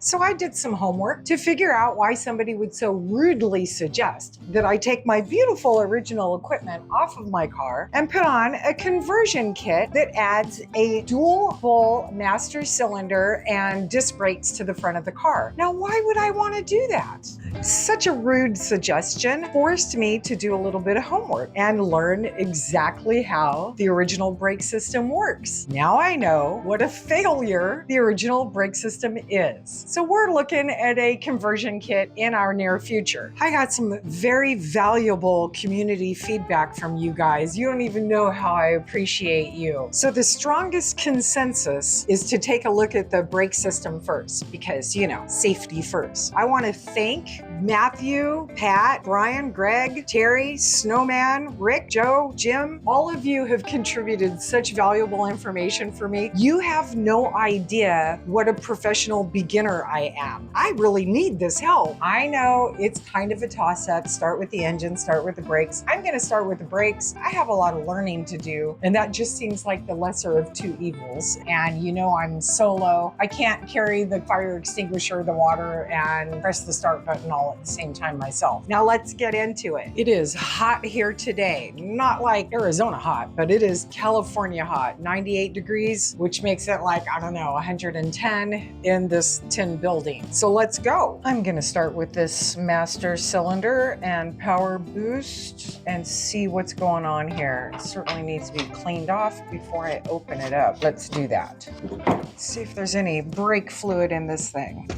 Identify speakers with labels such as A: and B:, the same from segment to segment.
A: So I did some homework to figure out why somebody would so rudely suggest that I take my beautiful original equipment off of my car and put on a conversion kit that adds a dual full master cylinder and disc brakes to the front of the car. Now, why would I want to do that? Such a rude suggestion forced me to do a little bit of homework and learn exactly how the original brake system works. Now I know what a failure the original brake system is. So we're looking at a conversion kit in our near future. I got some very valuable community feedback from you guys. You don't even know how I appreciate you. So the strongest consensus is to take a look at the brake system first because, safety first. I want to thank Matthew, Pat, Brian, Greg, Terry, Snowman, Rick, Joe, Jim. All of you have contributed such valuable information for me. You have no idea what a professional beginner I am. I really need this help. I know it's kind of a toss-up. Start with the engine, start with the brakes. I'm going to start with the brakes. I have a lot of learning to do, and that just seems like the lesser of two evils. And I'm solo. I can't carry the fire extinguisher, the water, and press the start button all at the same time myself. Now let's get into it. It is hot here today. Not like Arizona hot, but it is California hot. 98 degrees, which makes it like, 110 in this tin building. So let's go. I'm gonna start with this master cylinder and power boost and see what's going on here. It certainly needs to be cleaned off before I open it up. Let's do that. Let's see if there's any brake fluid in this thing.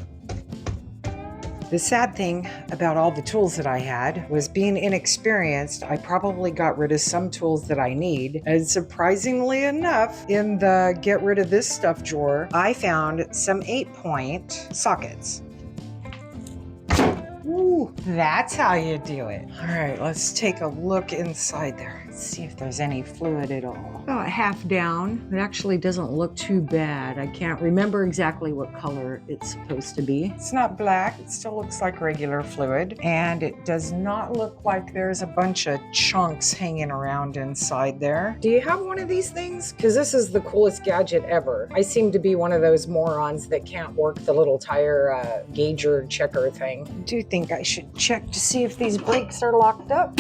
A: The sad thing about all the tools that I had was being inexperienced. I probably got rid of some tools that I need. And surprisingly enough, in the get rid of this stuff drawer, I found some 8-point sockets. Ooh, that's how you do it. All right, let's take a look inside there. Let's see if there's any fluid at all. About half down. It actually doesn't look too bad. I can't remember exactly what color it's supposed to be. It's not black. It still looks like regular fluid. And it does not look like there's a bunch of chunks hanging around inside there. Do you have one of these things? Because this is the coolest gadget ever. I seem to be one of those morons that can't work the little tire gauger checker thing. I do think I should check to see if these brakes are locked up.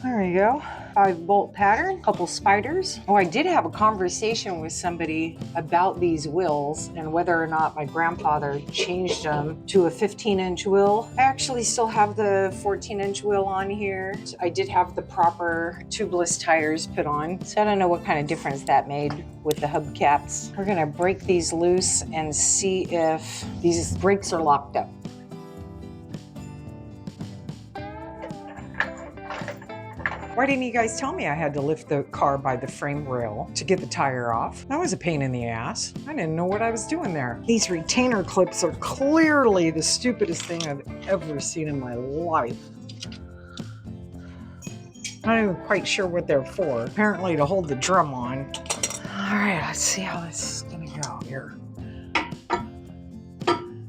A: There you go. 5-bolt pattern, couple spiders. Oh, I did have a conversation with somebody about these wheels and whether or not my grandfather changed them to a 15-inch wheel. I actually still have the 14-inch wheel on here. I did have the proper tubeless tires put on, so I don't know what kind of difference that made with the hubcaps. We're gonna break these loose and see if these brakes are locked up. Why didn't you guys tell me I had to lift the car by the frame rail to get the tire off? That was a pain in the ass. I didn't know what I was doing there. These retainer clips are clearly the stupidest thing I've ever seen in my life. Not even quite sure what they're for. Apparently to hold the drum on. All right, let's see how this is gonna go here.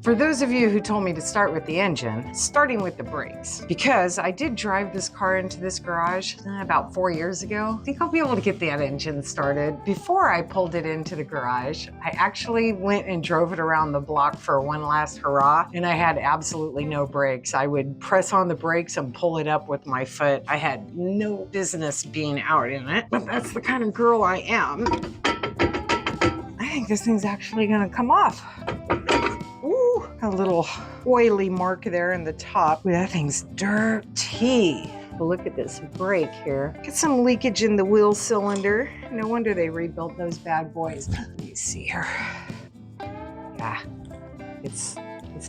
A: For those of you who told me to start with the engine, starting with the brakes, because I did drive this car into this garage about 4 years ago. I think I'll be able to get that engine started. Before I pulled it into the garage, I actually went and drove it around the block for one last hurrah, and I had absolutely no brakes. I would press on the brakes and pull it up with my foot. I had no business being out in it, but that's the kind of girl I am. I think this thing's actually gonna come off. Ooh, a little oily mark there in the top. Ooh, that thing's dirty. But look at this brake here. Get some leakage in the wheel cylinder. No wonder they rebuilt those bad boys. Let me see here. Yeah, it's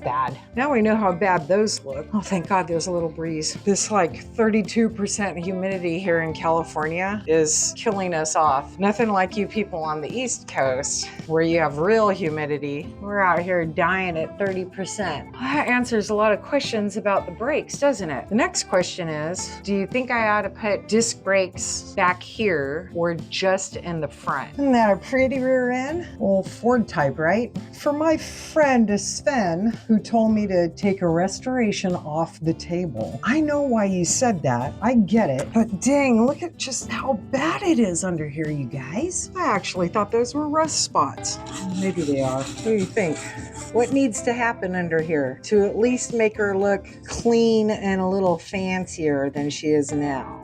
A: bad. Now we know how bad those look. Oh, thank God there's a little breeze. This like 32% humidity here in California is killing us off. Nothing like you people on the East Coast where you have real humidity. We're out here dying at 30%. Well, that answers a lot of questions about the brakes, doesn't it? The next question is, do you think I ought to put disc brakes back here or just in the front? Isn't that a pretty rear end? Well, Ford type, right? For my friend Sven, who told me to take a restoration off the table. I know why you said that. I get it. But dang, look at just how bad it is under here, you guys. I actually thought those were rust spots. Maybe they are. What do you think? What needs to happen under here to at least make her look clean and a little fancier than she is now?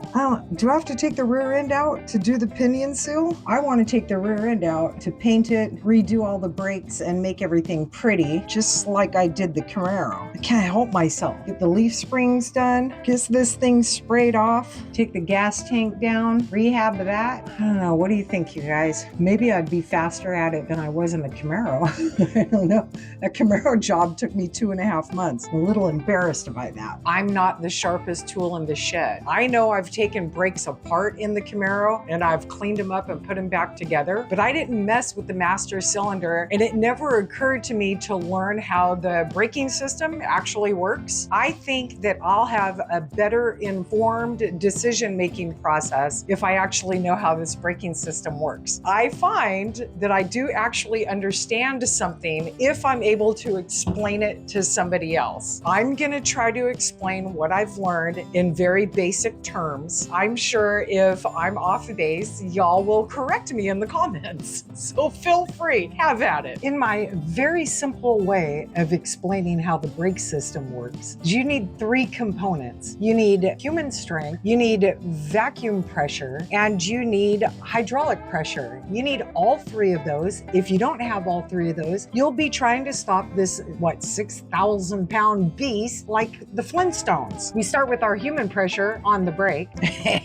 A: Do I have to take the rear end out to do the pinion seal? I want to take the rear end out to paint it, redo all the brakes, and make everything pretty, just like I did the Camaro. I can't help myself. Get the leaf springs done, get this thing sprayed off, take the gas tank down, rehab that. I don't know. What do you think, you guys? Maybe I'd be faster at it than I was in the Camaro. I don't know. That Camaro job took me 2.5 months. I'm a little embarrassed by that. I'm not the sharpest tool in the shed. I know I've taken brakes apart in the Camaro and I've cleaned them up and put them back together, but I didn't mess with the master cylinder, and it never occurred to me to learn how the braking system actually works. I think that I'll have a better informed decision-making process if I actually know how this braking system works. I find that I do actually understand something if I'm able to explain it to somebody else. I'm gonna try to explain what I've learned in very basic terms. I'm sure if I'm off base, y'all will correct me in the comments. So feel free, have at it. In my very simple way of explaining how the brake system works, you need 3 components. You need human strength, you need vacuum pressure, and you need hydraulic pressure. You need all 3 of those. If you don't have all 3 of those, you'll be trying to stop this, 6,000 pound beast like the Flintstones. We start with our human pressure on the brake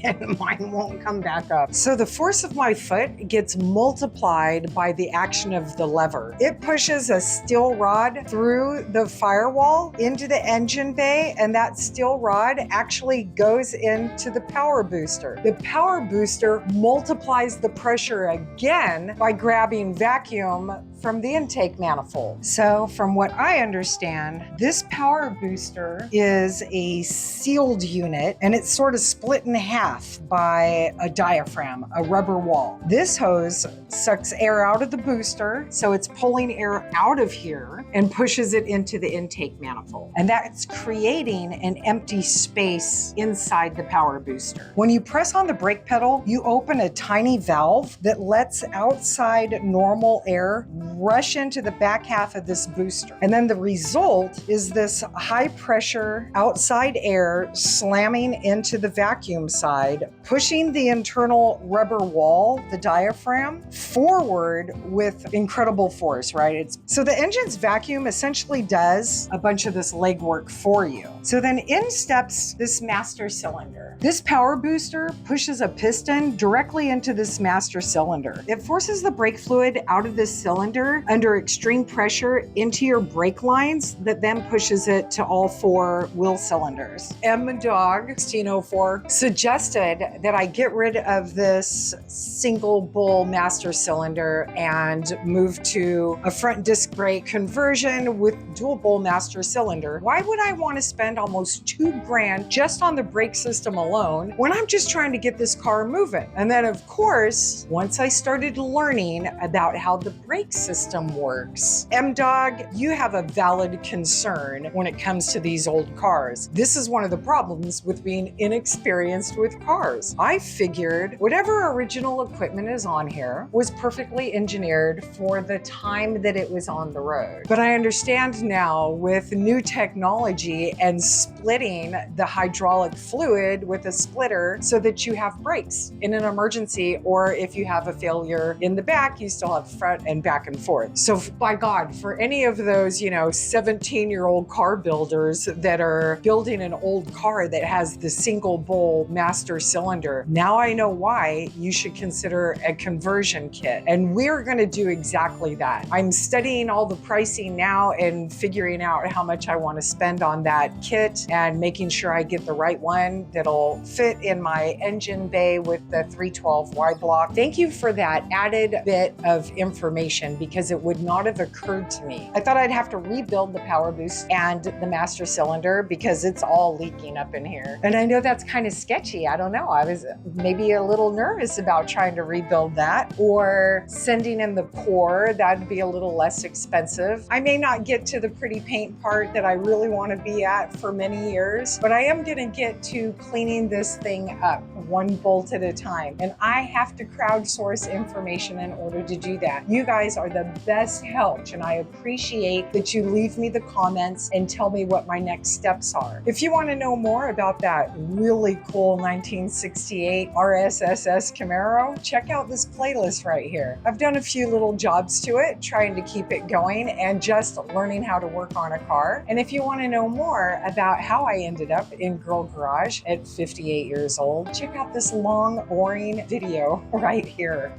A: and mine won't come back up. So the force of my foot gets multiplied by the action of the lever. It pushes a steel rod through the firewall into the engine bay, and that steel rod actually goes into the power booster. The power booster multiplies the pressure again by grabbing vacuum from the intake manifold. So from what I understand, this power booster is a sealed unit, and it's sort of split in half by a diaphragm, a rubber wall. This hose sucks air out of the booster, so it's pulling air out of here and pushes it into the intake manifold. And that's creating an empty space inside the power booster. When you press on the brake pedal, you open a tiny valve that lets outside normal air rush into the back half of this booster. And then the result is this high pressure outside air slamming into the vacuum side, pushing the internal rubber wall, the diaphragm, forward with incredible force, right? So the engine's vacuum essentially does a bunch of this legwork for you. So then in steps this master cylinder. This power booster pushes a piston directly into this master cylinder. It forces the brake fluid out of this cylinder under extreme pressure into your brake lines that then pushes it to all 4 wheel cylinders. M-Dog 1604 suggested that I get rid of this single bowl master cylinder and move to a front disc brake conversion with dual bowl master cylinder. Why would I want to spend almost $2,000 just on the brake system alone when I'm just trying to get this car moving? And then of course, once I started learning about how the brake system works, M-Dog, you have a valid concern when it comes to these old cars. This is one of the problems with being inexperienced with cars. I figured whatever original equipment is on here was perfectly engineered for the time that it was on the road. But I understand now with new technology and splitting the hydraulic fluid with a splitter so that you have brakes in an emergency, or if you have a failure in the back, you still have front and back and forth. So by God, for any of those, 17-year-old car builders that are building an old car that has the single bowl master cylinder, now I know why you should consider a conversion kit. And we're going to do exactly that. I'm studying all the pricing now and figuring out how much I want to spend on that kit and making sure I get the right one that'll fit in my engine bay with the 312 wide block. Thank you for that added bit of information, because because it would not have occurred to me. I thought I'd have to rebuild the power boost and the master cylinder because it's all leaking up in here. And I know that's kind of sketchy. I don't know. I was maybe a little nervous about trying to rebuild that, or sending in the core. That'd be a little less expensive. I may not get to the pretty paint part that I really want to be at for many years, but I am going to get to cleaning this thing up one bolt at a time. And I have to crowdsource information in order to do that. You guys are the best help, and I appreciate that you leave me the comments and tell me what my next steps are. If you want to know more about that really cool 1968 RSSS Camaro, check out this playlist right here. I've done a few little jobs to it, trying to keep it going and just learning how to work on a car. And if you want to know more about how I ended up in Girl Garage at 58 years old, check out this long, boring video right here.